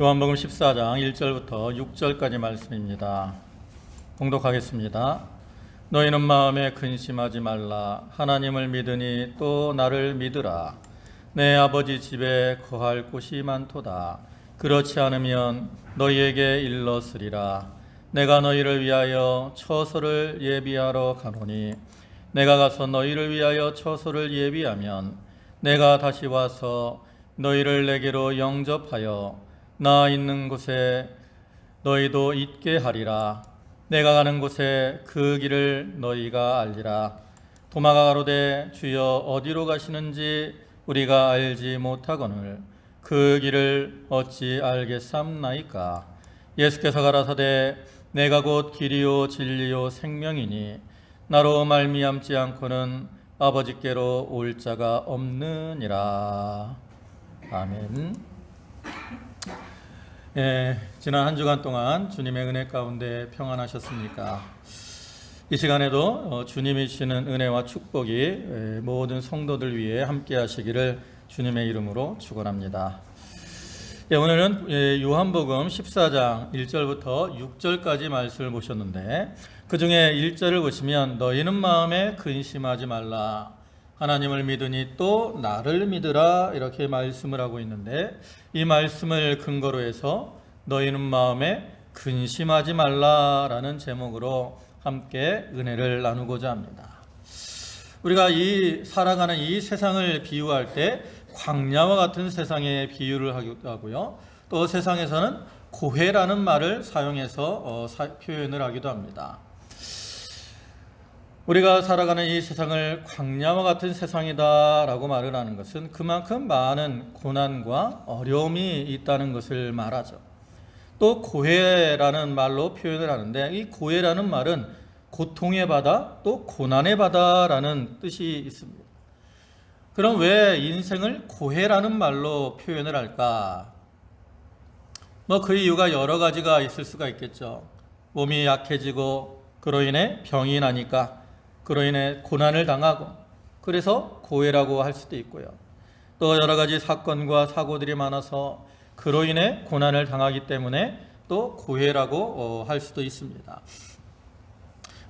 요한복음 14장 1절부터 6절까지 말씀입니다. 봉독하겠습니다. 너희는 마음에 근심하지 말라. 하나님을 믿으니 또 나를 믿으라. 내 아버지 집에 거할 곳이 많도다. 그렇지 않으면 너희에게 일렀으리라. 내가 너희를 위하여 처소를 예비하러 가노니 내가 가서 너희를 위하여 처소를 예비하면 내가 다시 와서 너희를 내게로 영접하여 나 있는 곳에 너희도 있게 하리라. 내가 가는 곳에 그 길을 너희가 알리라. 도마가 가로되 주여 어디로 가시는지 우리가 알지 못하거늘 그 길을 어찌 알겠삼나이까. 예수께서 가라사대 내가 곧 길이요 진리요 생명이니 나로 말미암지 않고는 아버지께로 올 자가 없느니라. 아멘. 지난 한 주간 동안 주님의 은혜 가운데 평안하셨습니까? 이 시간에도 주님이 주시는 은혜와 축복이 모든 성도들 위해 함께 하시기를 주님의 이름으로 축원합니다. 오늘은 요한복음 14장 1절부터 6절까지 말씀을 보셨는데 그 중에 1절을 보시면 너희는 마음에 근심하지 말라. 하나님을 믿으니 또 나를 믿으라 이렇게 말씀을 하고 있는데 이 말씀을 근거로 해서 너희는 마음에 근심하지 말라라는 제목으로 함께 은혜를 나누고자 합니다. 우리가 살아가는 이 세상을 비유할 때 광야와 같은 세상에 비유를 하기도 하고요. 또 세상에서는 고해라는 말을 사용해서 표현을 하기도 합니다. 우리가 살아가는 이 세상을 광야와 같은 세상이다라고 말을 하는 것은 그만큼 많은 고난과 어려움이 있다는 것을 말하죠. 또 고해라는 말로 표현을 하는데 이 고해라는 말은 고통의 바다 또 고난의 바다라는 뜻이 있습니다. 그럼 왜 인생을 고해라는 말로 표현을 할까? 그 이유가 여러 가지가 있을 수가 있겠죠. 몸이 약해지고 그로 인해 병이 나니까 그로 인해 고난을 당하고 그래서 고해라고 할 수도 있고요. 또 여러 가지 사건과 사고들이 많아서 그로 인해 고난을 당하기 때문에 또 고해라고 할 수도 있습니다.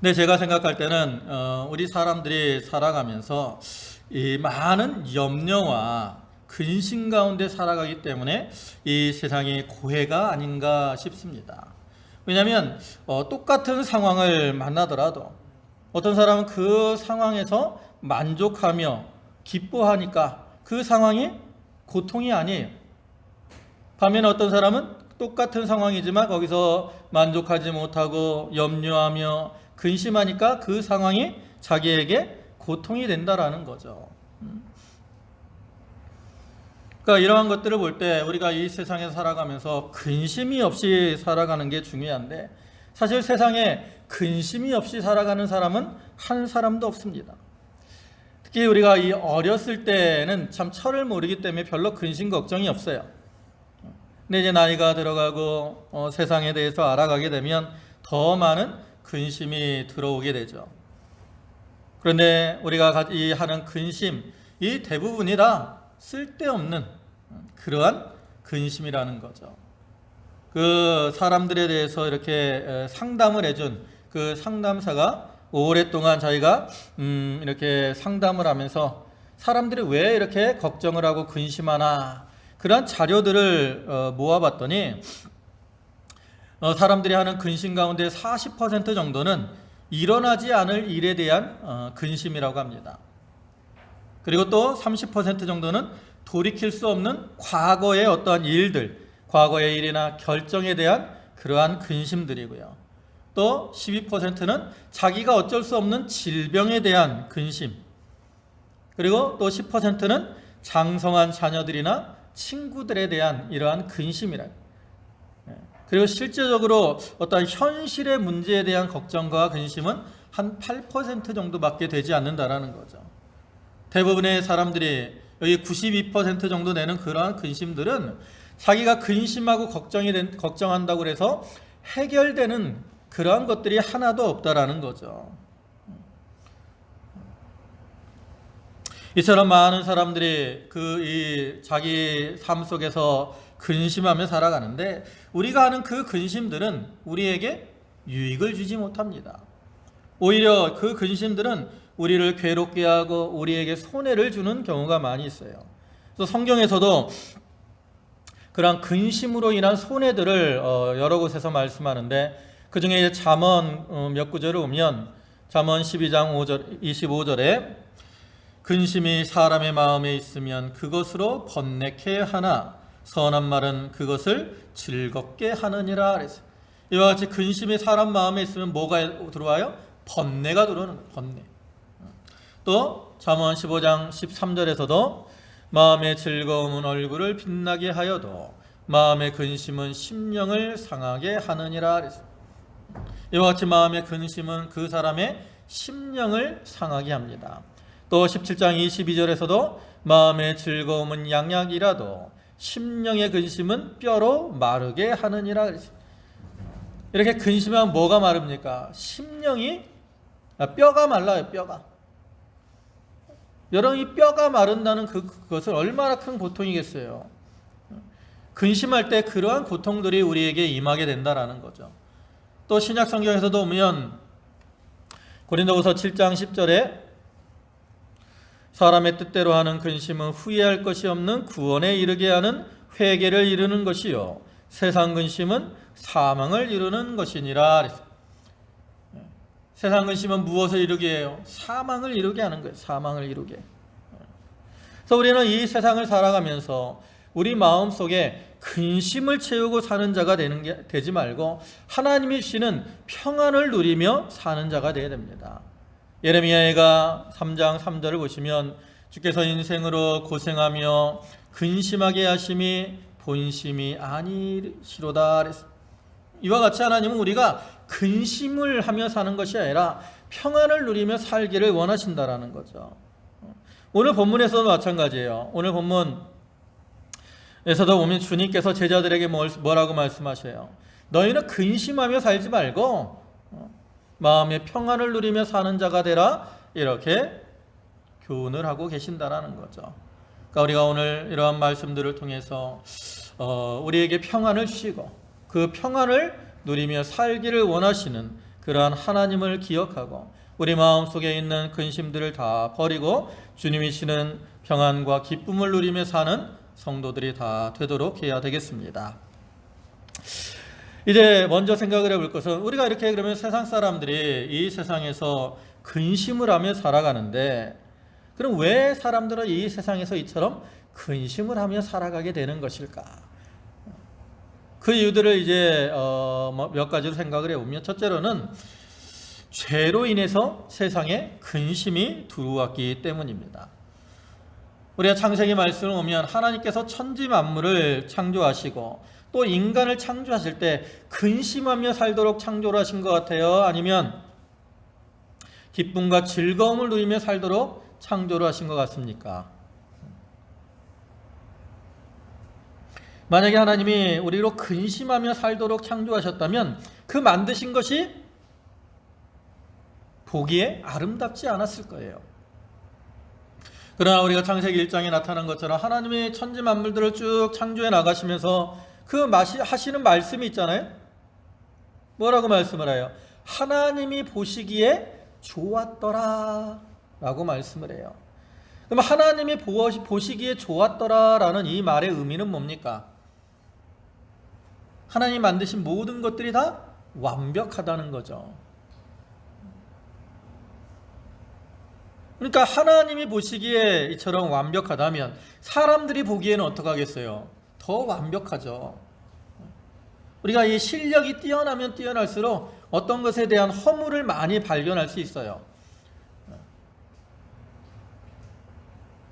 근데 제가 생각할 때는 우리 사람들이 살아가면서 이 많은 염려와 근심 가운데 살아가기 때문에 이 세상이 고해가 아닌가 싶습니다. 왜냐하면 똑같은 상황을 만나더라도 어떤 사람은 그 상황에서 만족하며 기뻐하니까 그 상황이 고통이 아니에요. 반면에 어떤 사람은 똑같은 상황이지만 거기서 만족하지 못하고 염려하며 근심하니까 그 상황이 자기에게 고통이 된다라는 거죠. 그러니까 이러한 것들을 볼 때 우리가 이 세상에 살아가면서 근심이 없이 살아가는 게 중요한데 사실 세상에 근심이 없이 살아가는 사람은 한 사람도 없습니다. 특히 우리가 이 어렸을 때는 참 철을 모르기 때문에 별로 근심 걱정이 없어요. 근데 이제 나이가 들어가고 세상에 대해서 알아가게 되면 더 많은 근심이 들어오게 되죠. 그런데 우리가 하는 근심 이 대부분이 다 쓸데없는 그러한 근심이라는 거죠. 그 사람들에 대해서 이렇게 상담을 해준 그 상담사가 오랫동안 자기가 이렇게 상담을 하면서 사람들이 왜 이렇게 걱정을 하고 근심하나 그런 자료들을 모아봤더니 사람들이 하는 근심 가운데 40% 정도는 일어나지 않을 일에 대한 근심이라고 합니다. 그리고 또 30% 정도는 돌이킬 수 없는 과거의 어떠한 일들, 과거의 일이나 결정에 대한 그러한 근심들이고요. 또 12%는 자기가 어쩔 수 없는 질병에 대한 근심, 그리고 또 10%는 장성한 자녀들이나 친구들에 대한 이러한 근심이라. 그리고 실제적으로 어떤 현실의 문제에 대한 걱정과 근심은 한 8% 정도밖에 되지 않는다라는 거죠. 대부분의 사람들이 여기 92% 정도 되는 그러한 근심들은 자기가 근심하고 걱정한다고 해서 해결되는 그러한 것들이 하나도 없다라는 거죠. 이처럼 많은 사람들이 자기 삶 속에서 근심하며 살아가는데 우리가 하는 그 근심들은 우리에게 유익을 주지 못합니다. 오히려 그 근심들은 우리를 괴롭게 하고 우리에게 손해를 주는 경우가 많이 있어요. 그래서 성경에서도 그런 근심으로 인한 손해들을 여러 곳에서 말씀하는데 그 중에 잠언 몇 구절을 보면 잠언 12장 25절에 근심이 사람의 마음에 있으면 그것으로 번뇌케 하나 선한 말은 그것을 즐겁게 하느니라 그랬어요. 이와 같이 근심이 사람 마음에 있으면 뭐가 들어와요? 번뇌가 들어오는 거예요. 번뇌. 또 잠언 15장 13절에서도 마음의 즐거움은 얼굴을 빛나게 하여도 마음의 근심은 심령을 상하게 하느니라 그랬어요. 이와 같이 마음의 근심은 그 사람의 심령을 상하게 합니다. 또 17장 22절에서도 마음의 즐거움은 양약이라도 심령의 근심은 뼈로 마르게 하느니라 그랬어요. 이렇게 근심하면 뭐가 마릅니까? 심령이 뼈가 말라요. 뼈가. 여러분 이 뼈가 마른다는 그것은 얼마나 큰 고통이겠어요. 근심할 때 그러한 고통들이 우리에게 임하게 된다라는 거죠. 또 신약 성경에서도 보면 고린도후서 7장 10절에 사람의 뜻대로 하는 근심은 후회할 것이 없는 구원에 이르게 하는 회개를 이루는 것이요 세상 근심은 사망을 이루는 것이니라 그랬어요. 세상 근심은 무엇을 이루게 해요? 사망을 이루게 하는 거예요. 사망을 이루게. 그래서 우리는 이 세상을 살아가면서 우리 마음속에 근심을 채우고 사는 자가 되지 말고 하나님이 주시는 평안을 누리며 사는 자가 되어야 됩니다. 예레미야가 3장 3절을 보시면 주께서 인생으로 고생하며 근심하게 하심이 본심이 아니시로다. 이와 같이 하나님은 우리가 근심을 하며 사는 것이 아니라 평안을 누리며 살기를 원하신다라는 거죠. 오늘 본문에서도 마찬가지예요. 오늘 본문에서도 보면 주님께서 제자들에게 뭐라고 말씀하셔요? 너희는 근심하며 살지 말고 마음의 평안을 누리며 사는 자가 되라, 이렇게 교훈을 하고 계신다라는 거죠. 그러니까 우리가 오늘 이러한 말씀들을 통해서 우리에게 평안을 주시고 그 평안을 누리며 살기를 원하시는 그러한 하나님을 기억하고 우리 마음속에 있는 근심들을 다 버리고 주님이 주시는 평안과 기쁨을 누리며 사는 성도들이 다 되도록 해야 되겠습니다. 이제 먼저 생각을 해볼 것은 우리가 이렇게 그러면 세상 사람들이 이 세상에서 근심을 하며 살아가는데 그럼 왜 사람들은 이 세상에서 이처럼 근심을 하며 살아가게 되는 것일까? 그 이유들을 이제 몇 가지로 생각을 해보면 첫째로는 죄로 인해서 세상에 근심이 들어왔기 때문입니다. 우리가 창세기 말씀을 보면 하나님께서 천지 만물을 창조하시고 또 인간을 창조하실 때 근심하며 살도록 창조를 하신 것 같아요? 아니면 기쁨과 즐거움을 누리며 살도록 창조를 하신 것 같습니까? 만약에 하나님이 우리로 근심하며 살도록 창조하셨다면 그 만드신 것이 보기에 아름답지 않았을 거예요. 그러나 우리가 창세기 1장에 나타난 것처럼 하나님이 천지 만물들을 쭉 창조해 나가시면서 그 하시는 말씀이 있잖아요. 뭐라고 말씀을 해요? 하나님이 보시기에 좋았더라 라고 말씀을 해요. 그럼 하나님이 보시기에 좋았더라라는 이 말의 의미는 뭡니까? 하나님이 만드신 모든 것들이 다 완벽하다는 거죠. 그러니까 하나님이 보시기에 이처럼 완벽하다면 사람들이 보기에는 어떡하겠어요? 더 완벽하죠. 우리가 이 실력이 뛰어나면 뛰어날수록 어떤 것에 대한 허물을 많이 발견할 수 있어요.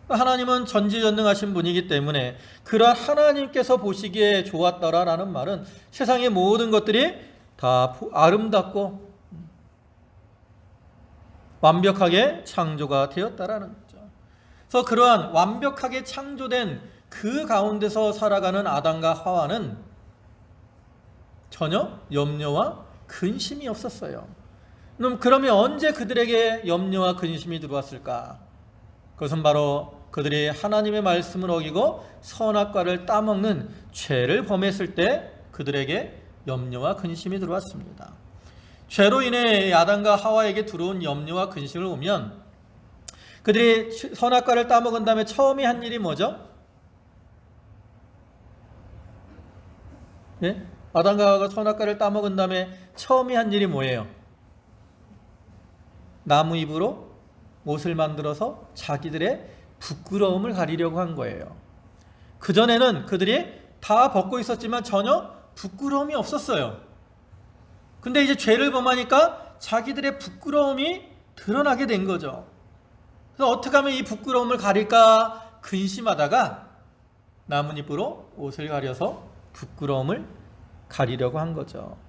하나님은 전지전능하신 분이기 때문에 그러한 하나님께서 보시기에 좋았더라라는 말은 세상의 모든 것들이 다 아름답고 완벽하게 창조가 되었다라는 거죠. 그래서 그러한 완벽하게 창조된 그 가운데서 살아가는 아담과 하와는 전혀 염려와 근심이 없었어요. 그러면 언제 그들에게 염려와 근심이 들어왔을까? 그것은 바로 그들이 하나님의 말씀을 어기고 선악과를 따먹는 죄를 범했을 때 그들에게 염려와 근심이 들어왔습니다. 죄로 인해 아담과 하와에게 들어온 염려와 근심을 보면 그들이 선악과를 따먹은 다음에 처음에 한 일이 뭐죠? 예? 아담과 하와가 선악과를 따먹은 다음에 처음에 한 일이 뭐예요? 나무 잎으로 옷을 만들어서 자기들의 부끄러움을 가리려고 한 거예요. 그전에는 그들이 다 벗고 있었지만 전혀 부끄러움이 없었어요. 근데 이제 죄를 범하니까 자기들의 부끄러움이 드러나게 된 거죠. 그래서 어떻게 하면 이 부끄러움을 가릴까 근심하다가 나뭇잎으로 옷을 가려서 부끄러움을 가리려고 한 거죠.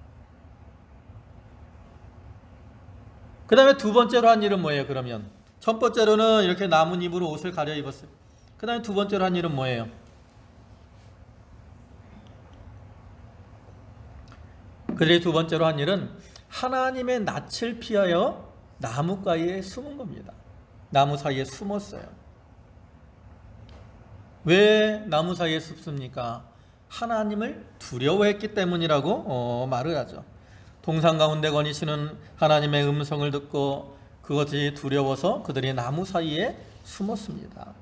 그 다음에 두 번째로 한 일은 뭐예요? 그러면 첫 번째로는 이렇게 나뭇잎으로 옷을 가려 입었어요. 그 다음에 두 번째로 한 일은 뭐예요? 그들이 두 번째로 한 일은 하나님의 낯을 피하여 나무가에 숨은 겁니다. 나무 사이에 숨었어요. 왜 나무 사이에 숨습니까? 하나님을 두려워했기 때문이라고 말을 하죠. 동산 가운데 거니시는 하나님의 음성을 듣고 그것이 두려워서 그들이 나무 사이에 숨었습니다.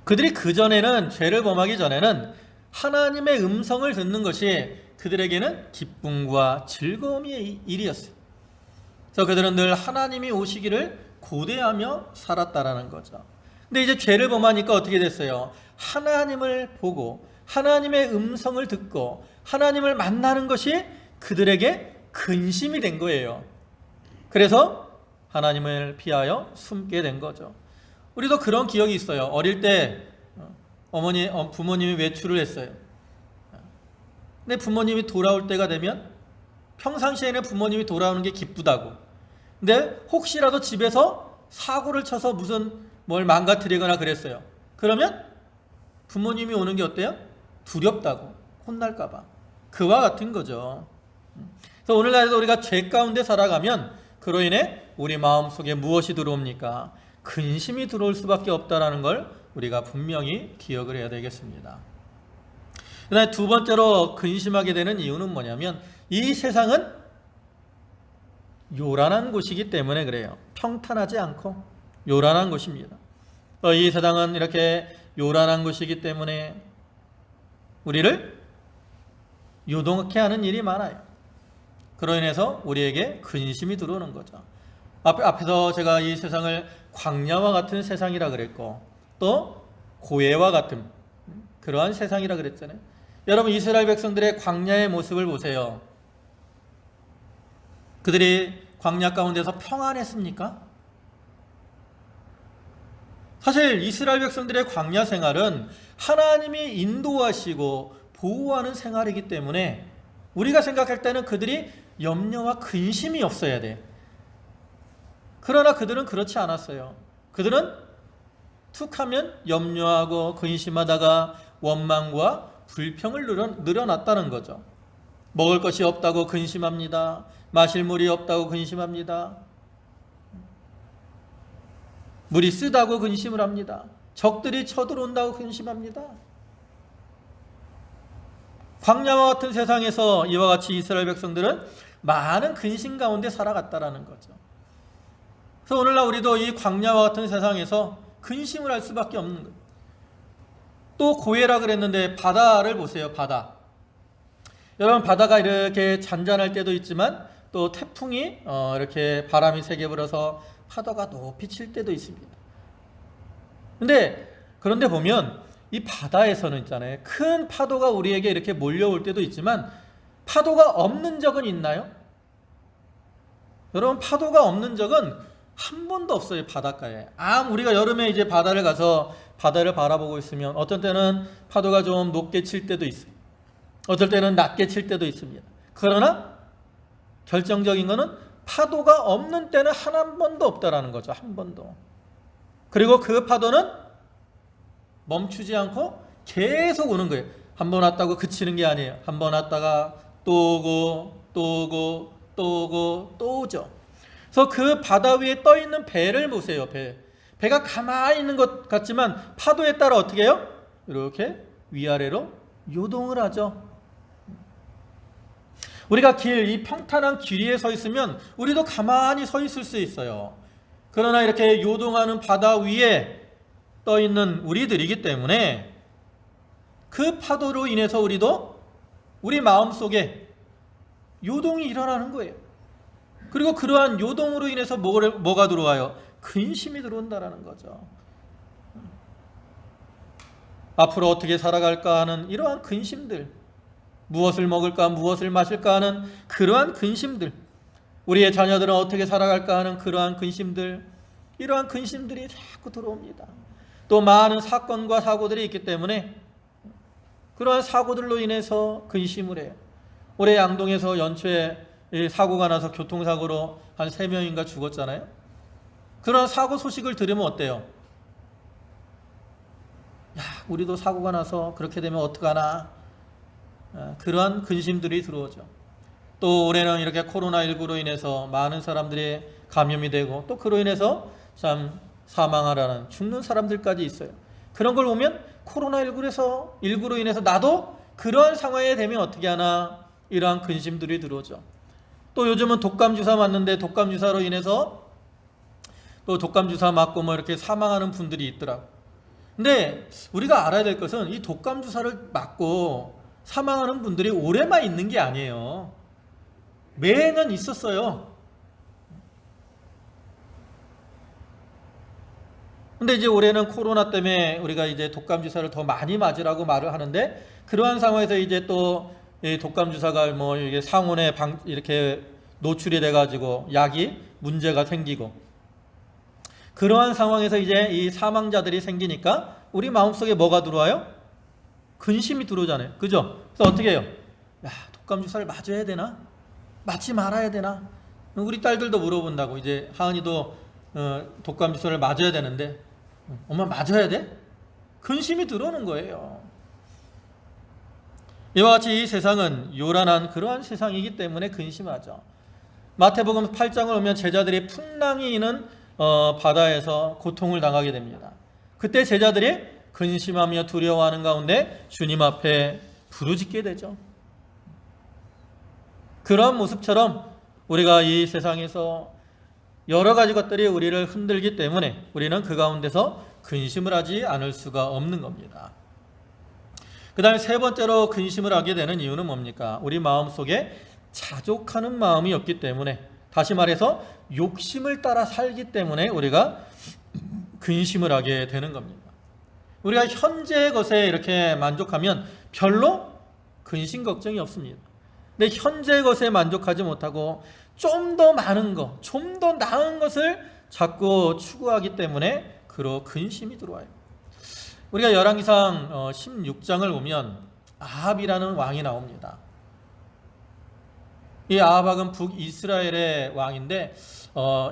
그들이 그전에는 죄를 범하기 전에는 하나님의 음성을 듣는 것이 그들에게는 기쁨과 즐거움의 일이었어요. 그래서 그들은 늘 하나님이 오시기를 고대하며 살았다라는 거죠. 근데 이제 죄를 범하니까 어떻게 됐어요? 하나님을 보고 하나님의 음성을 듣고 하나님을 만나는 것이 그들에게 근심이 된 거예요. 그래서 하나님을 피하여 숨게 된 거죠. 우리도 그런 기억이 있어요. 어릴 때 부모님이 외출을 했어요. 근데 부모님이 돌아올 때가 되면 평상시에는 부모님이 돌아오는 게 기쁘다고. 근데 혹시라도 집에서 사고를 쳐서 무슨 뭘 망가뜨리거나 그랬어요. 그러면 부모님이 오는 게 어때요? 두렵다고. 혼날까 봐. 그와 같은 거죠. 그래서 오늘날에도 우리가 죄 가운데 살아가면 그로 인해 우리 마음속에 무엇이 들어옵니까? 근심이 들어올 수밖에 없다는 걸 우리가 분명히 기억을 해야 되겠습니다. 그다음에 두 번째로 근심하게 되는 이유는 뭐냐면 이 세상은 요란한 곳이기 때문에 그래요. 평탄하지 않고 요란한 곳입니다. 이 세상은 이렇게 요란한 곳이기 때문에 우리를 요동케 하는 일이 많아요. 그로 인해서 우리에게 근심이 들어오는 거죠. 앞에서 제가 이 세상을 광야와 같은 세상이라 그랬고 또 고해와 같은 그러한 세상이라 그랬잖아요. 여러분 이스라엘 백성들의 광야의 모습을 보세요. 그들이 광야 가운데서 평안했습니까? 사실 이스라엘 백성들의 광야 생활은 하나님이 인도하시고 보호하는 생활이기 때문에 우리가 생각할 때는 그들이 염려와 근심이 없어야 돼. 그러나 그들은 그렇지 않았어요. 그들은 툭 하면 염려하고 근심하다가 원망과 불평을 늘어났다는 거죠. 먹을 것이 없다고 근심합니다. 마실 물이 없다고 근심합니다. 물이 쓰다고 근심을 합니다. 적들이 쳐들어온다고 근심합니다. 광야와 같은 세상에서 이와 같이 이스라엘 백성들은 많은 근심 가운데 살아갔다라는 거죠. 그래서 오늘날 우리도 이 광야와 같은 세상에서 근심을 할 수밖에 없는 거예요. 또 고해라 그랬는데 바다를 보세요. 바다. 여러분 바다가 이렇게 잔잔할 때도 있지만 또 태풍이 이렇게 바람이 세게 불어서 파도가 높이 칠 때도 있습니다. 그런데 보면 이 바다에서는 있잖아요. 큰 파도가 우리에게 이렇게 몰려올 때도 있지만 파도가 없는 적은 있나요? 여러분 파도가 없는 적은 한 번도 없어요. 바닷가에. 우리가 여름에 이제 바다를 가서 바다를 바라보고 있으면 어떤 때는 파도가 좀 높게 칠 때도 있어요. 어떨 때는 낮게 칠 때도 있습니다. 그러나 결정적인 거는 파도가 없는 때는 한 번도 없다라는 거죠. 한 번도. 그리고 그 파도는 멈추지 않고 계속 오는 거예요. 한 번 왔다고 그치는 게 아니에요. 한 번 왔다가 또 오고 또 오고 또 오고 또 오죠. 그래서 그 바다 위에 떠 있는 배를 보세요. 배가 가만히 있는 것 같지만 파도에 따라 어떻게 해요? 이렇게 위아래로 요동을 하죠. 우리가 이 평탄한 길 위에 서 있으면 우리도 가만히 서 있을 수 있어요. 그러나 이렇게 요동하는 바다 위에 떠 있는 우리들이기 때문에 그 파도로 인해서 우리도 우리 마음속에 요동이 일어나는 거예요. 그리고 그러한 요동으로 인해서 뭐가 들어와요? 근심이 들어온다라는 거죠. 앞으로 어떻게 살아갈까 하는 이러한 근심들, 무엇을 먹을까, 무엇을 마실까 하는 그러한 근심들, 우리의 자녀들은 어떻게 살아갈까 하는 그러한 근심들, 이러한 근심들이 자꾸 들어옵니다. 또 많은 사건과 사고들이 있기 때문에 그러한 사고들로 인해서 근심을 해요. 올해 양동에서 연초에 사고가 나서 교통사고로 한 3명인가 죽었잖아요. 그런 사고 소식을 들으면 어때요? 야, 우리도 사고가 나서 그렇게 되면 어떡하나, 그러한 근심들이 들어오죠. 또 올해는 이렇게 코로나19로 인해서 많은 사람들이 감염이 되고 또 그로 인해서 참 사망하라는 죽는 사람들까지 있어요. 그런 걸 보면 코로나19로 인해서 나도 그러한 상황에 되면 어떻게 하나, 이러한 근심들이 들어오죠. 또 요즘은 독감주사 맞는데 독감주사로 인해서 또 독감주사 맞고 뭐 이렇게 사망하는 분들이 있더라고요. 근데 우리가 알아야 될 것은 이 독감주사를 맞고 사망하는 분들이 올해만 있는 게 아니에요. 매년 있었어요. 근데 이제 올해는 코로나 때문에 우리가 이제 독감주사를 더 많이 맞으라고 말을 하는데, 그러한 상황에서 이제 또 독감주사가 뭐 이게 상온에 이렇게 노출이 돼가지고 약이 문제가 생기고, 그러한 상황에서 이제 이 사망자들이 생기니까 우리 마음속에 뭐가 들어와요? 근심이 들어오잖아요. 그죠? 그래서 어떻게 해요? 야, 독감주사를 맞아야 되나? 맞지 말아야 되나? 우리 딸들도 물어본다고. 이제 하은이도 독감주사를 맞아야 되는데, 엄마 맞아야 돼? 근심이 들어오는 거예요. 이와 같이 이 세상은 요란한 그러한 세상이기 때문에 근심하죠. 마태복음 8장을 보면 제자들이 풍랑이 있는 바다에서 고통을 당하게 됩니다. 그때 제자들이 근심하며 두려워하는 가운데 주님 앞에 부르짖게 되죠. 그런 모습처럼 우리가 이 세상에서 여러 가지 것들이 우리를 흔들기 때문에 우리는 그 가운데서 근심을 하지 않을 수가 없는 겁니다. 그 다음에 세 번째로 근심을 하게 되는 이유는 뭡니까? 우리 마음속에 자족하는 마음이 없기 때문에, 다시 말해서 욕심을 따라 살기 때문에 우리가 근심을 하게 되는 겁니다. 우리가 현재의 것에 이렇게 만족하면 별로 근심 걱정이 없습니다. 근데 현재의 것에 만족하지 못하고 좀 더 많은 것, 좀 더 나은 것을 자꾸 추구하기 때문에 그로 근심이 들어와요. 우리가 열왕기상 16장을 보면 아합이라는 왕이 나옵니다. 이 아합은 북이스라엘의 왕인데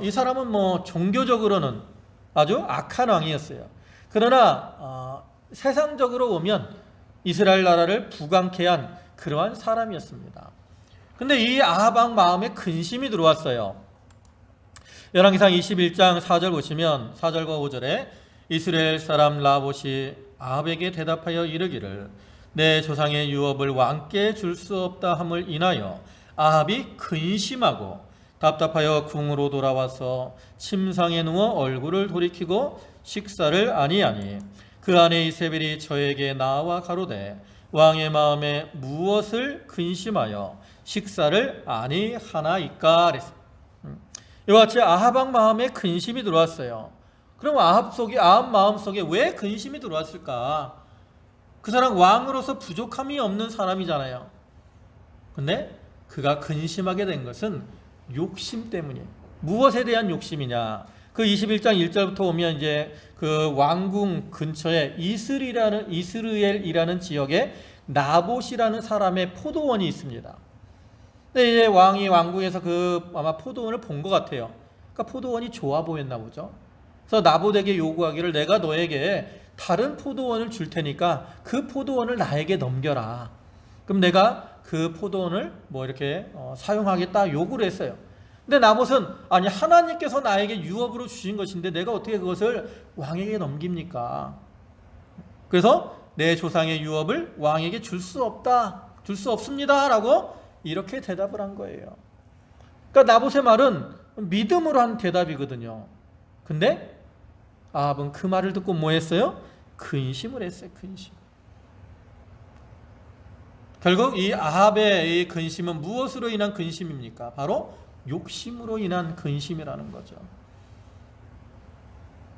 이 사람은 뭐 종교적으로는 아주 악한 왕이었어요. 그러나 세상적으로 보면 이스라엘 나라를 부강케 한 그러한 사람이었습니다. 근데 이 아합 왕 마음에 근심이 들어왔어요. 열왕기상 21장 4절 보시면 4절과 5절에 이스라엘 사람 라봇이 아합에게 대답하여 이르기를 내 조상의 유업을 왕께 줄 수 없다 함을 인하여 아합이 근심하고 답답하여 궁으로 돌아와서 침상에 누워 얼굴을 돌이키고 식사를 아니하니 그 안에 이세벨이 저에게 나와 가로되 왕의 마음에 무엇을 근심하여 식사를 아니하나이까 그랬습니다. 이와 같이 아합 왕 마음에 근심이 들어왔어요. 그럼 아합 마음 속에 왜 근심이 들어왔을까? 그 사람 왕으로서 부족함이 없는 사람이잖아요. 근데 그가 근심하게 된 것은 욕심 때문이에요. 무엇에 대한 욕심이냐? 그 21장 1절부터 오면 이제 그 왕궁 근처에 이스르엘이라는 지역에 나봇이라는 사람의 포도원이 있습니다. 근데 이제 왕이 왕궁에서 아마 포도원을 본 것 같아요. 그러니까 포도원이 좋아 보였나 보죠. 그래서 나봇에게 요구하기를 내가 너에게 다른 포도원을 줄 테니까 그 포도원을 나에게 넘겨라. 그럼 내가 그 포도원을 뭐 이렇게 사용하겠다 요구를 했어요. 근데 나봇은 아니 하나님께서 나에게 유업으로 주신 것인데 내가 어떻게 그것을 왕에게 넘깁니까? 그래서 내 조상의 유업을 왕에게 줄 수 없다, 줄 수 없습니다 라고 이렇게 대답을 한 거예요. 그러니까 나봇의 말은 믿음으로 한 대답이거든요. 근데 아합은 그 말을 듣고 뭐 했어요? 근심을 했어요. 근심. 결국 이 아합의 이 근심은 무엇으로 인한 근심입니까? 바로 욕심으로 인한 근심이라는 거죠.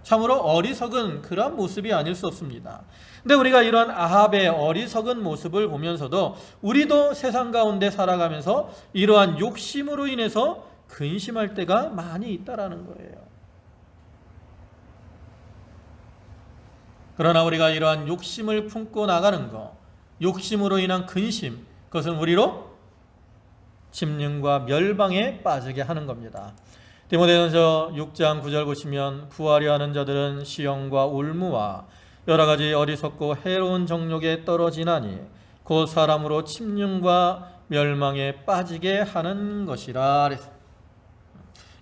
참으로 어리석은 그런 모습이 아닐 수 없습니다. 근데 우리가 이런 아합의 어리석은 모습을 보면서도 우리도 세상 가운데 살아가면서 이러한 욕심으로 인해서 근심할 때가 많이 있다라는 거예요. 그러나 우리가 이러한 욕심을 품고 나가는 것, 욕심으로 인한 근심, 그것은 우리로 침륜과 멸망에 빠지게 하는 겁니다. 디모데전서 6장 9절 보시면 부하려 하는 자들은 시험과 올무와 여러 가지 어리석고 해로운 정욕에 떨어지나니 곧 사람으로 침륜과 멸망에 빠지게 하는 것이라.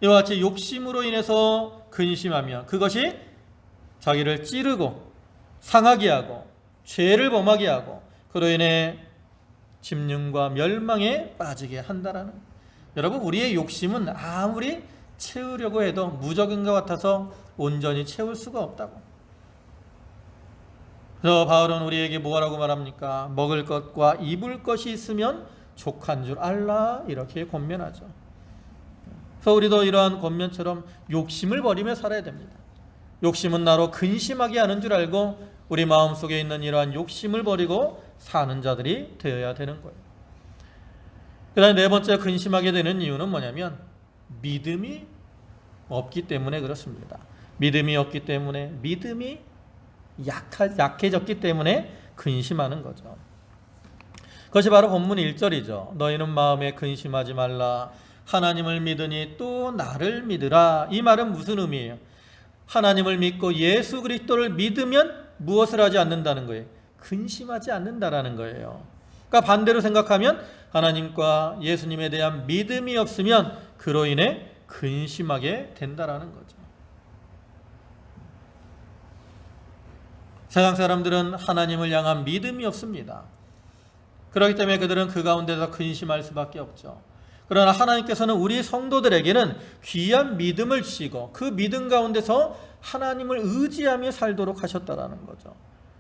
이와 같이 욕심으로 인해서 근심하면 그것이 자기를 찌르고 상하게 하고 죄를 범하게 하고 그로 인해 침륜과 멸망에 빠지게 한다라는. 여러분, 우리의 욕심은 아무리 채우려고 해도 무적인 것 같아서 온전히 채울 수가 없다고. 그래서 바울은 우리에게 뭐라고 말합니까? 먹을 것과 입을 것이 있으면 족한 줄 알라, 이렇게 권면하죠. 그래서 우리도 이러한 권면처럼 욕심을 버리며 살아야 됩니다. 욕심은 나로 근심하게 하는 줄 알고 우리 마음속에 있는 이러한 욕심을 버리고 사는 자들이 되어야 되는 거예요. 그 다음에 네 번째 근심하게 되는 이유는 뭐냐면 믿음이 없기 때문에 그렇습니다. 믿음이 없기 때문에, 믿음이 약해졌기 때문에 근심하는 거죠. 그것이 바로 본문 1절이죠. 너희는 마음에 근심하지 말라. 하나님을 믿으니 또 나를 믿으라. 이 말은 무슨 의미예요? 하나님을 믿고 예수 그리스도를 믿으면 무엇을 하지 않는다는 거예요? 근심하지 않는다라는 거예요. 그러니까 반대로 생각하면 하나님과 예수님에 대한 믿음이 없으면 그로 인해 근심하게 된다라는 거죠. 세상 사람들은 하나님을 향한 믿음이 없습니다. 그렇기 때문에 그들은 그 가운데서 근심할 수밖에 없죠. 그러나 하나님께서는 우리 성도들에게는 귀한 믿음을 주시고 그 믿음 가운데서 하나님을 의지하며 살도록 하셨다라는 거죠.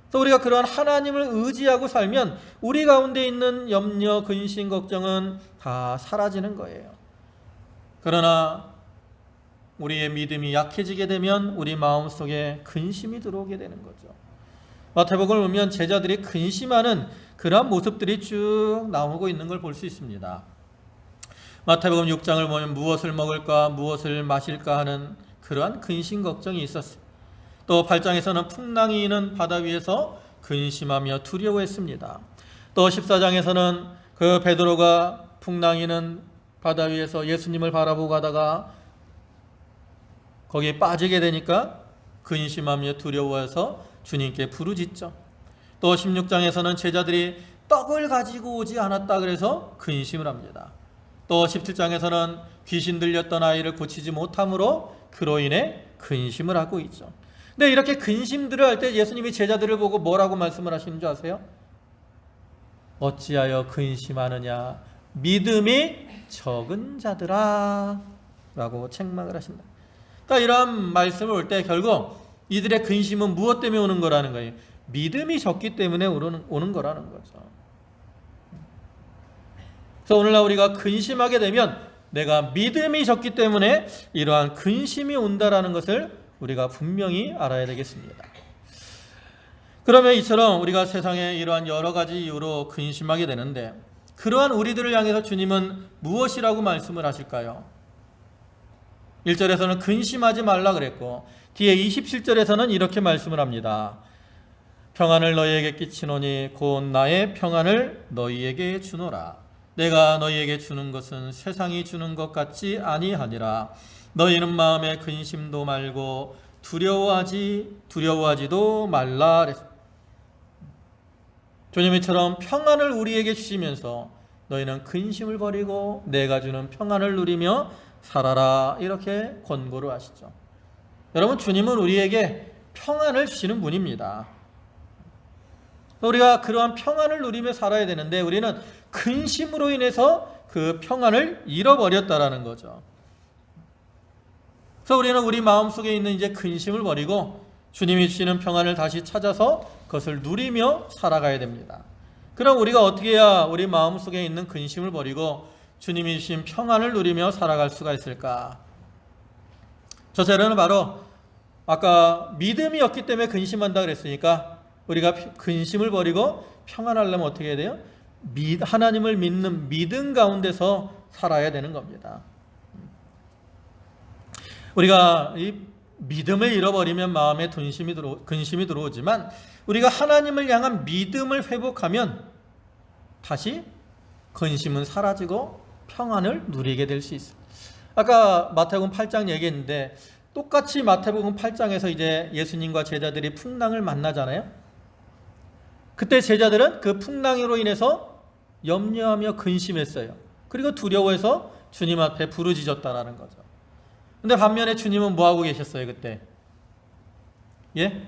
그래서 우리가 그러한 하나님을 의지하고 살면 우리 가운데 있는 염려, 근심, 걱정은 다 사라지는 거예요. 그러나 우리의 믿음이 약해지게 되면 우리 마음속에 근심이 들어오게 되는 거죠. 마태복음을 보면 제자들이 근심하는 그러한 모습들이 쭉 나오고 있는 걸 볼 수 있습니다. 마태복음 6장을 보면 무엇을 먹을까 무엇을 마실까 하는 그러한 근심 걱정이 있었어요. 또 8장에서는 풍랑이 있는 바다 위에서 근심하며 두려워했습니다. 또 14장에서는 그 베드로가 풍랑이 있는 바다 위에서 예수님을 바라보고 가다가 거기에 빠지게 되니까 근심하며 두려워해서 주님께 부르짖죠. 또 16장에서는 제자들이 떡을 가지고 오지 않았다 그래서 근심을 합니다. 또 17장에서는 귀신 들렸던 아이를 고치지 못함으로 그로 인해 근심을 하고 있죠. 근데 이렇게 근심들을 할 때 예수님이 제자들을 보고 뭐라고 말씀을 하시는 줄 아세요? 어찌하여 근심하느냐 믿음이 적은 자들아 라고 책망을 하신다. 그러니까 이러한 말씀을 올 때 결국 이들의 근심은 무엇 때문에 오는 거라는 거예요? 믿음이 적기 때문에 오는 거라는 거죠. 그래서 오늘날 우리가 근심하게 되면 내가 믿음이 적기 때문에 이러한 근심이 온다라는 것을 우리가 분명히 알아야 되겠습니다. 그러면 이처럼 우리가 세상에 이러한 여러 가지 이유로 근심하게 되는데 그러한 우리들을 향해서 주님은 무엇이라고 말씀을 하실까요? 1절에서는 근심하지 말라 그랬고 뒤에 27절에서는 이렇게 말씀을 합니다. 평안을 너희에게 끼치노니 곧 나의 평안을 너희에게 주노라. 내가 너희에게 주는 것은 세상이 주는 것 같지 아니하니라. 너희는 마음에 근심도 말고 두려워하지도 말라. 주님이처럼 평안을 우리에게 주시면서 너희는 근심을 버리고 내가 주는 평안을 누리며 살아라 이렇게 권고를 하시죠. 여러분, 주님은 우리에게 평안을 주시는 분입니다. 우리가 그러한 평안을 누리며 살아야 되는데 우리는 근심으로 인해서 그 평안을 잃어버렸다라는 거죠. 그래서 우리는 우리 마음속에 있는 이제 근심을 버리고 주님이 주시는 평안을 다시 찾아서 그것을 누리며 살아가야 됩니다. 그럼 우리가 어떻게 해야 우리 마음속에 있는 근심을 버리고 주님이 주신 평안을 누리며 살아갈 수가 있을까? 저 자료는 바로 아까 믿음이 없기 때문에 근심한다 그랬으니까 우리가 근심을 버리고 평안하려면 어떻게 해야 돼요? 하나님을 믿는 믿음 가운데서 살아야 되는 겁니다. 우리가 이 믿음을 잃어버리면 마음에 근심이 들어오지만 우리가 하나님을 향한 믿음을 회복하면 다시 근심은 사라지고 평안을 누리게 될 수 있어요. 아까 마태복음 8장 얘기했는데 똑같이 마태복음 8장에서 이제 예수님과 제자들이 풍랑을 만나잖아요. 그때 제자들은 그 풍랑으로 인해서 염려하며 근심했어요. 그리고 두려워해서 주님 앞에 부르짖었다라는 거죠. 근데 반면에 주님은 뭐 하고 계셨어요, 그때? 예?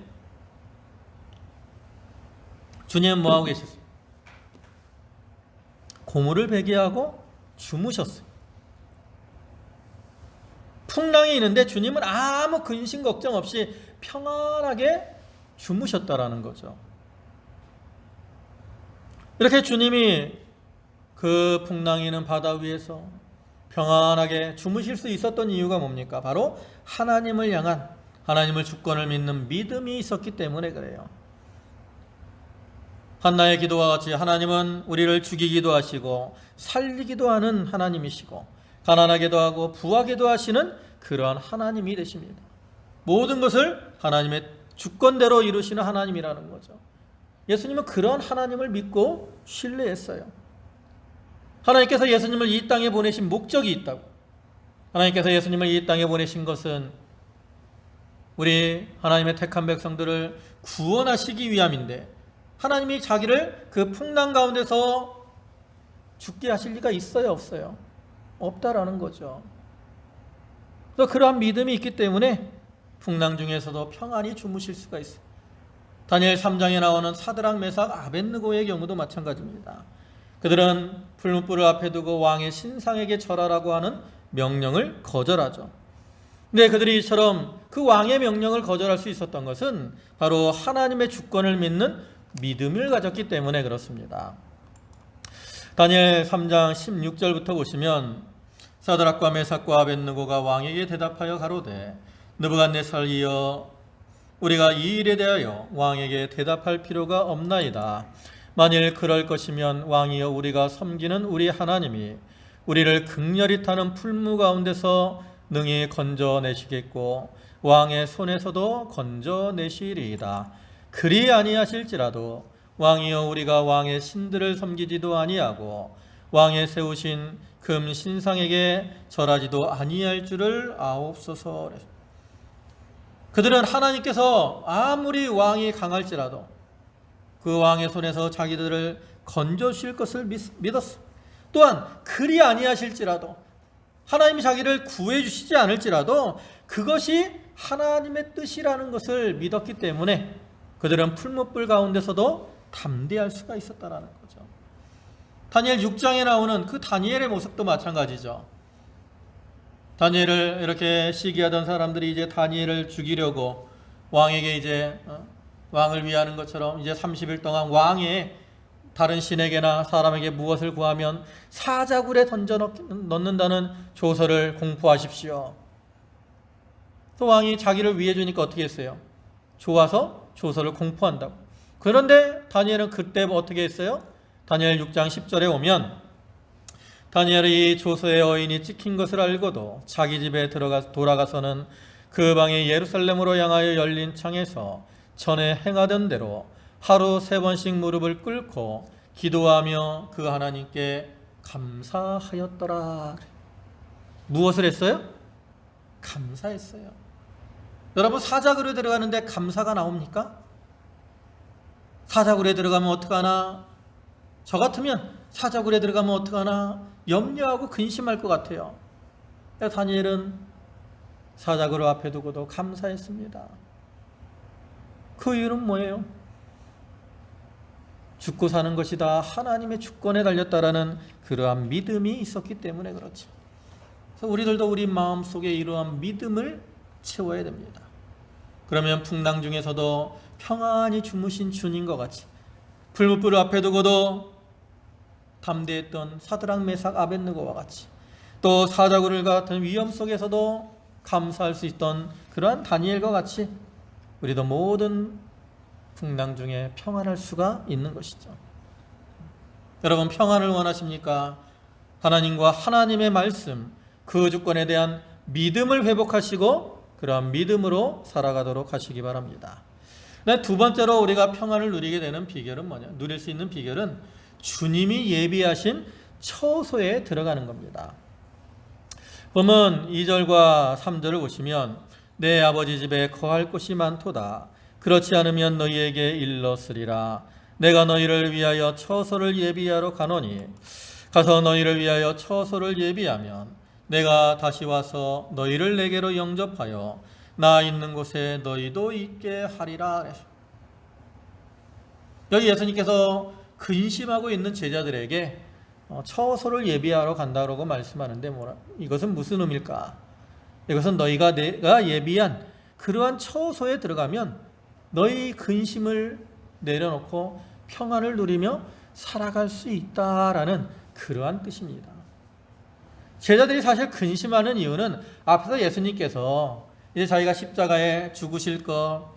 주님은 뭐 하고 계셨어요? 고무를 베게 하고 주무셨어요. 풍랑이 있는데 주님은 아무 근심 걱정 없이 평안하게 주무셨다라는 거죠. 이렇게 주님이 그 풍랑이 있는 바다 위에서 평안하게 주무실 수 있었던 이유가 뭡니까? 바로 하나님을 향한, 하나님을 주권을 믿는 믿음이 있었기 때문에 그래요. 한나의 기도와 같이 하나님은 우리를 죽이기도 하시고 살리기도 하는 하나님이시고 가난하게도 하고 부하게도 하시는 그러한 하나님이 되십니다. 모든 것을 하나님의 주권대로 이루시는 하나님이라는 거죠. 예수님은 그런 하나님을 믿고 신뢰했어요. 하나님께서 예수님을 이 땅에 보내신 목적이 있다고. 하나님께서 예수님을 이 땅에 보내신 것은 우리 하나님의 택한 백성들을 구원하시기 위함인데 하나님이 자기를 그 풍랑 가운데서 죽게 하실 리가 있어요, 없어요? 없다라는 거죠. 그래서 그러한 믿음이 있기 때문에 풍랑 중에서도 평안히 주무실 수가 있어요. 다니엘 3장에 나오는 사드락, 메삭, 아벳느고의 경우도 마찬가지입니다. 그들은 풀무불을 앞에 두고 왕의 신상에게 절하라고 하는 명령을 거절하죠. 근데 그들이 이처럼 그 왕의 명령을 거절할 수 있었던 것은 바로 하나님의 주권을 믿는 믿음을 가졌기 때문에 그렇습니다. 다니엘 3장 16절부터 보시면 사드락과 메삭과 아벳느고가 왕에게 대답하여 가로되 느부갓네살이여 우리가 이 일에 대하여 왕에게 대답할 필요가 없나이다. 만일 그럴 것이면 왕이여 우리가 섬기는 우리 하나님이 우리를 극렬히 타는 풀무 가운데서 능히 건져내시겠고 왕의 손에서도 건져내시리이다. 그리 아니하실지라도 왕이여 우리가 왕의 신들을 섬기지도 아니하고 왕의 세우신 금 신상에게 절하지도 아니할 줄을 아옵소서. 그들은 하나님께서 아무리 왕이 강할지라도 그 왕의 손에서 자기들을 건져주실 것을 믿었어. 또한 그리 아니하실지라도 하나님이 자기를 구해주시지 않을지라도 그것이 하나님의 뜻이라는 것을 믿었기 때문에 그들은 풀무불 가운데서도 담대할 수가 있었다는 거죠. 다니엘 6장에 나오는 그 다니엘의 모습도 마찬가지죠. 다니엘을 이렇게 시기하던 사람들이 이제 다니엘을 죽이려고 왕에게 이제 왕을 위하는 것처럼 이제 30일 동안 왕의 다른 신에게나 사람에게 무엇을 구하면 사자굴에 던져 넣는다는 조서를 공포하십시오. 또 왕이 자기를 위해 주니까 어떻게 했어요? 좋아서 조서를 공포한다고. 그런데 다니엘은 그때 어떻게 했어요? 다니엘 6장 10절에 오면 다니엘이 이 조서의 어인이 찍힌 것을 알고도 자기 집에 돌아가서는 그 방이 예루살렘으로 향하여 열린 창에서 전에 행하던 대로 하루 3번씩 무릎을 꿇고 기도하며 그 하나님께 감사하였더라. 무엇을 했어요? 감사했어요. 여러분, 사자굴에 들어가는데 감사가 나옵니까? 사자굴에 들어가면 어떡하나? 저 같으면 사자굴에 들어가면 어떡하나? 염려하고 근심할 것 같아요. 다니엘은 사자굴을 앞에 두고도 감사했습니다. 그 이유는 뭐예요? 죽고 사는 것이다, 하나님의 주권에 달렸다라는 그러한 믿음이 있었기 때문에 그렇죠. 그래서 우리들도 우리 마음속에 이러한 믿음을 채워야 됩니다. 그러면 풍랑 중에서도 평안히 주무신 주님과 같이 풀무불 앞에 두고도 담대했던 사드락 메삭 아벳느고와 같이 또 사자굴을 같은 위험 속에서도 감사할 수 있던 그러한 다니엘과 같이 우리도 모든 풍랑 중에 평안할 수가 있는 것이죠. 여러분, 평안을 원하십니까? 하나님과 하나님의 말씀, 그 주권에 대한 믿음을 회복하시고 그러한 믿음으로 살아가도록 하시기 바랍니다. 두 번째로 우리가 평안을 누리게 되는 비결은 뭐냐? 누릴 수 있는 비결은 주님이 예비하신 처소에 들어가는 겁니다. 보면 2절과 3절을 보시면 내 아버지 집에 거할 곳이 많도다. 그렇지 않으면 너희에게 일렀으리라. 내가 너희를 위하여 처소를 예비하러 가노니 가서 너희를 위하여 처소를 예비하면 내가 다시 와서 너희를 내게로 영접하여 나 있는 곳에 너희도 있게 하리라. 여기 예수님께서 근심하고 있는 제자들에게 처소를 예비하러 간다고 말씀하는데 이것은 무슨 의미일까? 이것은 내가 예비한 그러한 처소에 들어가면 너희 근심을 내려놓고 평안을 누리며 살아갈 수 있다라는 그러한 뜻입니다. 제자들이 사실 근심하는 이유는 앞에서 예수님께서 이제 자기가 십자가에 죽으실 것,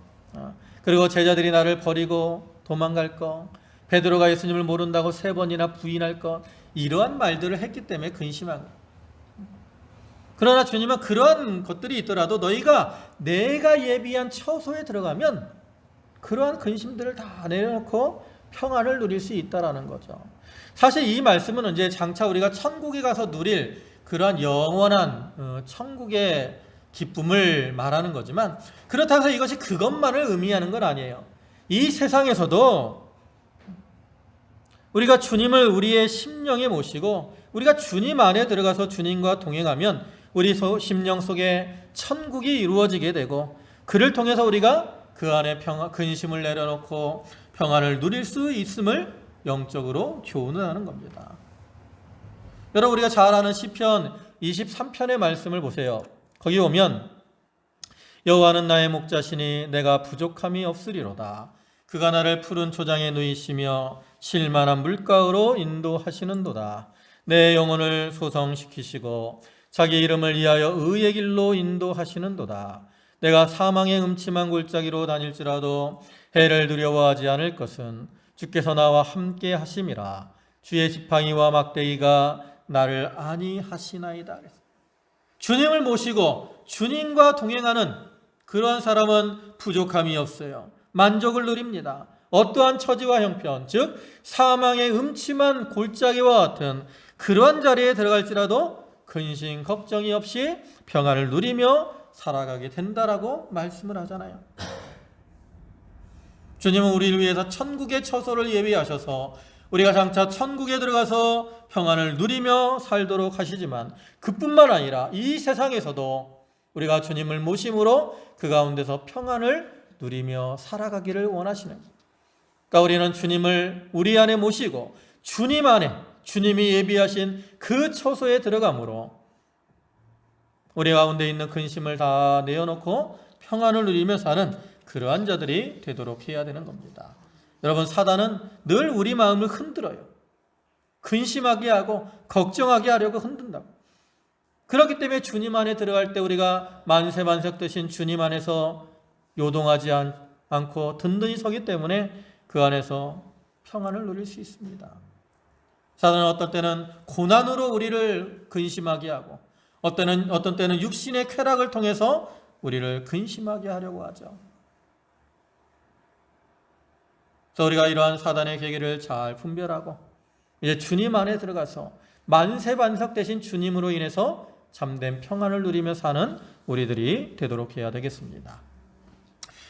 그리고 제자들이 나를 버리고 도망갈 것, 베드로가 예수님을 모른다고 3번이나 부인할 것, 이러한 말들을 했기 때문에 근심한 거예요. 그러나 주님은 그러한 것들이 있더라도 너희가 내가 예비한 처소에 들어가면 그러한 근심들을 다 내려놓고 평안을 누릴 수 있다라는 거죠. 사실 이 말씀은 이제 장차 우리가 천국에 가서 누릴 그러한 영원한 천국의 기쁨을 말하는 거지만, 그렇다고 해서 이것이 그것만을 의미하는 건 아니에요. 이 세상에서도 우리가 주님을 우리의 심령에 모시고 우리가 주님 안에 들어가서 주님과 동행하면 우리 심령 속에 천국이 이루어지게 되고, 그를 통해서 우리가 그 안에 근심을 내려놓고 평안을 누릴 수 있음을 영적으로 교훈하는 겁니다. 여러분, 우리가 잘 아는 시편 23편의 말씀을 보세요. 거기 보면 여호와는 나의 목자시니 내가 부족함이 없으리로다. 그가 나를 푸른 초장에 누이시며 쉴만한 물가로 인도하시는도다. 내 영혼을 소성시키시고 자기 이름을 위하여 의의 길로 인도하시는도다. 내가 사망의 음침한 골짜기로 다닐지라도 해를 두려워하지 않을 것은 주께서 나와 함께 하심이라. 주의 지팡이와 막대기가 나를 안위하시나이다. 주님을 모시고 주님과 동행하는 그러한 사람은 부족함이 없어요. 만족을 누립니다. 어떠한 처지와 형편, 즉 사망의 음침한 골짜기와 같은 그러한 자리에 들어갈지라도 근심 걱정이 없이 평안을 누리며 살아가게 된다라고 말씀을 하잖아요. 주님은 우리를 위해서 천국의 처소를 예비하셔서 우리가 장차 천국에 들어가서 평안을 누리며 살도록 하시지만, 그뿐만 아니라 이 세상에서도 우리가 주님을 모심으로 그 가운데서 평안을 누리며 살아가기를 원하시는 거예요. 그러니까 우리는 주님을 우리 안에 모시고 주님 안에 주님이 예비하신 그 처소에 들어감으로 우리 가운데 있는 근심을 다 내어놓고 평안을 누리며 사는 그러한 자들이 되도록 해야 되는 겁니다. 여러분, 사단은 늘 우리 마음을 흔들어요. 근심하게 하고 걱정하게 하려고 흔든다고. 그렇기 때문에 주님 안에 들어갈 때 우리가 만세만석 되신 주님 안에서 요동하지 않고 든든히 서기 때문에 그 안에서 평안을 누릴 수 있습니다. 사단은 어떤 때는 고난으로 우리를 근심하게 하고 어떤 때는 육신의 쾌락을 통해서 우리를 근심하게 하려고 하죠. 그래서 우리가 이러한 사단의 계기를 잘 분별하고 이제 주님 안에 들어가서 만세반석 되신 주님으로 인해서 참된 평안을 누리며 사는 우리들이 되도록 해야 되겠습니다.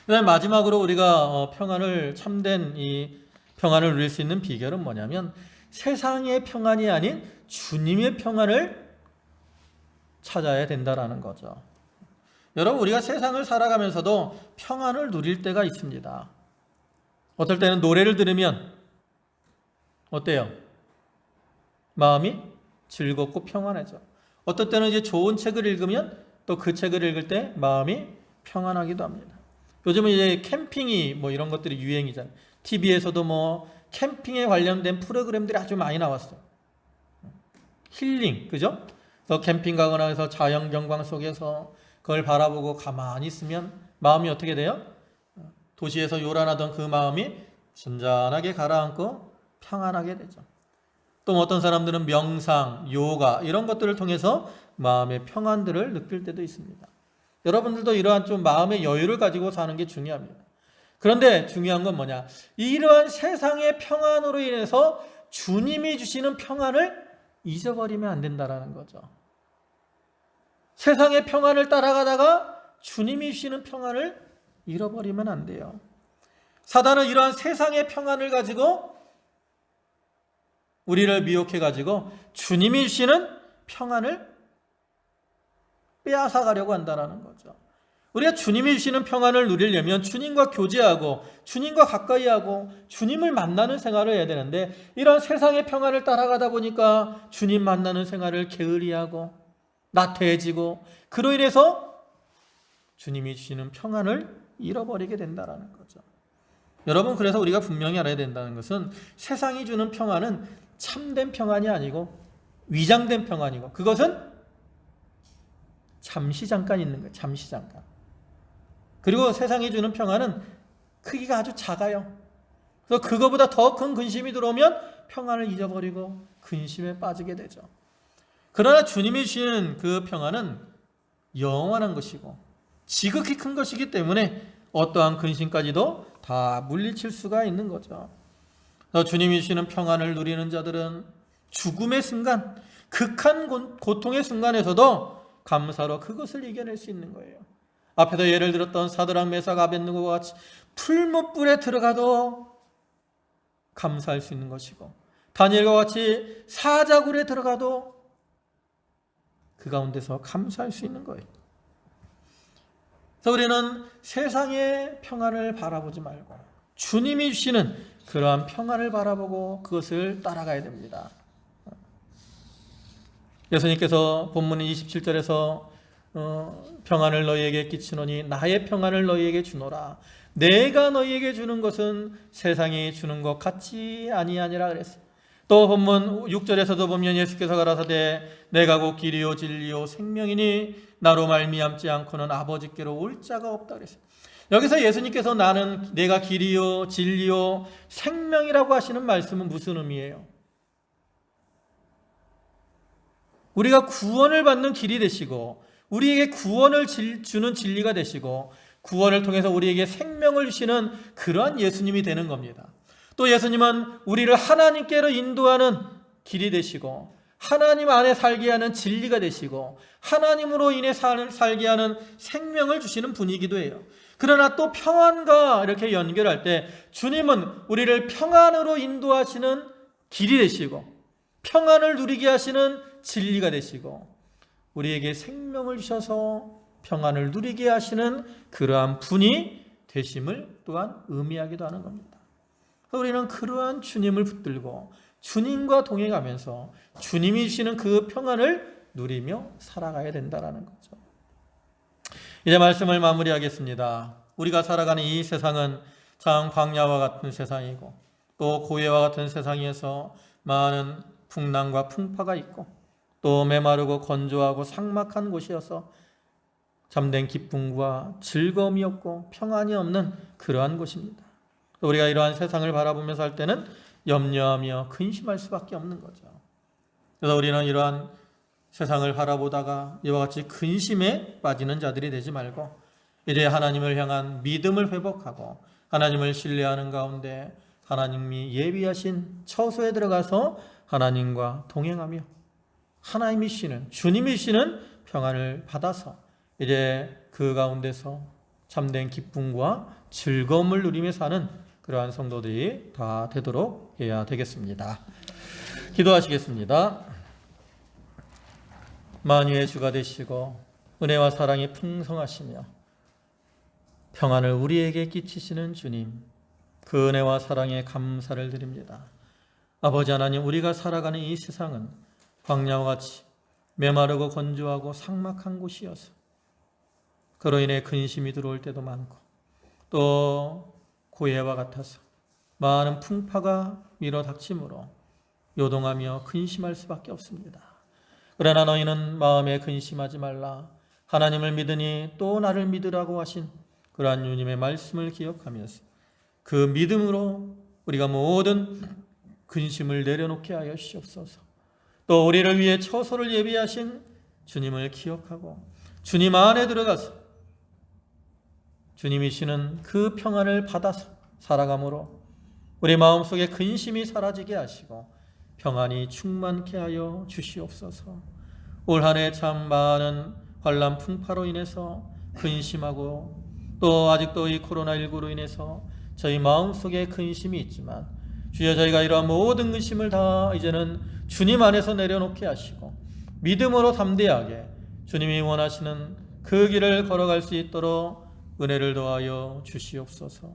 그다음 마지막으로 우리가 참된 이 평안을 누릴 수 있는 비결은 뭐냐면 세상의 평안이 아닌 주님의 평안을 찾아야 된다라는 거죠. 여러분, 우리가 세상을 살아가면서도 평안을 누릴 때가 있습니다. 어떨 때는 노래를 들으면 어때요? 마음이 즐겁고 평안해져. 어떨 때는 이제 좋은 책을 읽으면 또 그 책을 읽을 때 마음이 평안하기도 합니다. 요즘은 이제 캠핑이 뭐 이런 것들이 유행이잖아요. TV에서도 뭐 캠핑에 관련된 프로그램들이 아주 많이 나왔어요. 힐링, 그죠? 그래서 캠핑 가거나 해서 자연 경관 속에서 그걸 바라보고 가만히 있으면 마음이 어떻게 돼요? 도시에서 요란하던 그 마음이 잔잔하게 가라앉고 평안하게 되죠. 또 어떤 사람들은 명상, 요가 이런 것들을 통해서 마음의 평안들을 느낄 때도 있습니다. 여러분들도 이러한 좀 마음의 여유를 가지고 사는 게 중요합니다. 그런데 중요한 건 뭐냐? 이러한 세상의 평안으로 인해서 주님이 주시는 평안을 잊어버리면 안 된다는 거죠. 세상의 평안을 따라가다가 주님이 주시는 평안을 잃어버리면 안 돼요. 사단은 이러한 세상의 평안을 가지고 우리를 미혹해 가지고 주님이 주시는 평안을 빼앗아 가려고 한다는 거죠. 우리가 주님이 주시는 평안을 누리려면 주님과 교제하고 주님과 가까이 하고 주님을 만나는 생활을 해야 되는데, 이런 세상의 평안을 따라가다 보니까 주님 만나는 생활을 게으리하고 나태해지고 그로 인해서 주님이 주시는 평안을 잃어버리게 된다는 거죠. 여러분, 그래서 우리가 분명히 알아야 된다는 것은 세상이 주는 평안은 참된 평안이 아니고 위장된 평안이고, 그것은 잠시 잠깐 있는 거예요. 잠시 잠깐. 그리고 세상이 주는 평안은 크기가 아주 작아요. 그래서 그거보다 더 큰 근심이 들어오면 평안을 잊어버리고 근심에 빠지게 되죠. 그러나 주님이 주시는 그 평안은 영원한 것이고 지극히 큰 것이기 때문에 어떠한 근심까지도 다 물리칠 수가 있는 거죠. 그래서 주님이 주시는 평안을 누리는 자들은 죽음의 순간, 극한 고통의 순간에서도 감사로 그것을 이겨낼 수 있는 거예요. 앞에서 예를 들었던 사드락, 메삭, 아벳느고와 같이 풀무불에 들어가도 감사할 수 있는 것이고, 다니엘과 같이 사자굴에 들어가도 그 가운데서 감사할 수 있는 거예요. 그래서 우리는 세상의 평안을 바라보지 말고 주님이 주시는 그러한 평안을 바라보고 그것을 따라가야 됩니다. 예수님께서 본문 27절에서 평안을 너희에게 끼치노니 나의 평안을 너희에게 주노라. 내가 너희에게 주는 것은 세상이 주는 것 같지 아니하니라 그랬어요. 또 본문 6절에서도 보면 예수께서 가라사대 내가 곧 길이요 진리요 생명이니 나로 말미암지 않고는 아버지께로 올 자가 없다 그랬어요. 여기서 예수님께서 내가 길이요 진리요 생명이라고 하시는 말씀은 무슨 의미예요? 우리가 구원을 받는 길이 되시고 우리에게 구원을 주는 진리가 되시고 구원을 통해서 우리에게 생명을 주시는 그러한 예수님이 되는 겁니다. 또 예수님은 우리를 하나님께로 인도하는 길이 되시고 하나님 안에 살게 하는 진리가 되시고 하나님으로 인해 살게 하는 생명을 주시는 분이기도 해요. 그러나 또 평안과 이렇게 연결할 때 주님은 우리를 평안으로 인도하시는 길이 되시고 평안을 누리게 하시는 진리가 되시고 우리에게 생명을 주셔서 평안을 누리게 하시는 그러한 분이 되심을 또한 의미하기도 하는 겁니다. 우리는 그러한 주님을 붙들고 주님과 동행하면서 주님이 주시는 그 평안을 누리며 살아가야 된다는 거죠. 이제 말씀을 마무리하겠습니다. 우리가 살아가는 이 세상은 참 광야와 같은 세상이고 또 고해와 같은 세상에서 많은 풍랑과 풍파가 있고 또 메마르고 건조하고 삭막한 곳이어서 참된 기쁨과 즐거움이 없고 평안이 없는 그러한 곳입니다. 우리가 이러한 세상을 바라보면서 할 때는 염려하며 근심할 수밖에 없는 거죠. 그래서 우리는 이러한 세상을 바라보다가 이와 같이 근심에 빠지는 자들이 되지 말고 이제 하나님을 향한 믿음을 회복하고 하나님을 신뢰하는 가운데 하나님이 예비하신 처소에 들어가서 하나님과 동행하며 하나님이 주시는 주님이 주시는 평안을 받아서 이제 그 가운데서 참된 기쁨과 즐거움을 누리며 사는 그러한 성도들이 다 되도록 해야 되겠습니다. 기도하시겠습니다. 만유의 주가 되시고 은혜와 사랑이 풍성하시며 평안을 우리에게 끼치시는 주님, 그 은혜와 사랑에 감사를 드립니다. 아버지 하나님, 우리가 살아가는 이 세상은 광야와 같이 메마르고 건조하고 삭막한 곳이어서 그로 인해 근심이 들어올 때도 많고 또 고해와 같아서 많은 풍파가 밀어닥치므로 요동하며 근심할 수밖에 없습니다. 그러나 너희는 마음에 근심하지 말라. 하나님을 믿으니 또 나를 믿으라고 하신 그러한 주님의 말씀을 기억하면서 그 믿음으로 우리가 모든 근심을 내려놓게 하여 주시옵소서. 또 우리를 위해 처소를 예비하신 주님을 기억하고 주님 안에 들어가서 주님이 주시는 그 평안을 받아서 살아감으로 우리 마음속에 근심이 사라지게 하시고 평안이 충만케 하여 주시옵소서. 올 한 해 참 많은 환난 풍파로 인해서 근심하고 또 아직도 이 코로나19로 인해서 저희 마음속에 근심이 있지만 주여, 저희가 이러한 모든 근심을 다 이제는 주님 안에서 내려놓게 하시고 믿음으로 담대하게 주님이 원하시는 그 길을 걸어갈 수 있도록 은혜를 더하여 주시옵소서.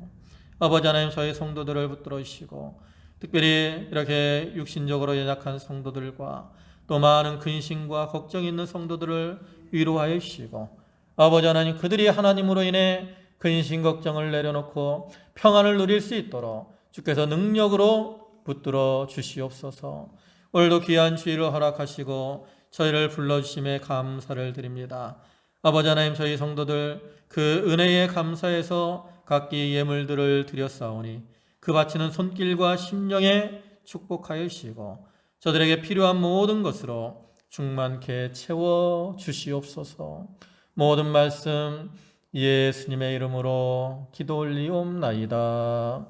아버지 하나님, 저희 성도들을 붙들어 주시고 특별히 이렇게 육신적으로 연약한 성도들과 또 많은 근심과 걱정이 있는 성도들을 위로하여 주시고 아버지 하나님, 그들이 하나님으로 인해 근심 걱정을 내려놓고 평안을 누릴 수 있도록 주께서 능력으로 붙들어 주시옵소서. 오늘도 귀한 주일을 허락하시고 저희를 불러주심에 감사를 드립니다. 아버지 하나님, 저희 성도들 그 은혜에 감사해서 각기 예물들을 드렸사오니 그 바치는 손길과 심령에 축복하여 주시고 저들에게 필요한 모든 것으로 충만케 채워 주시옵소서. 모든 말씀 예수님의 이름으로 기도 올리옵나이다.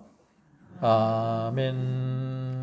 아멘.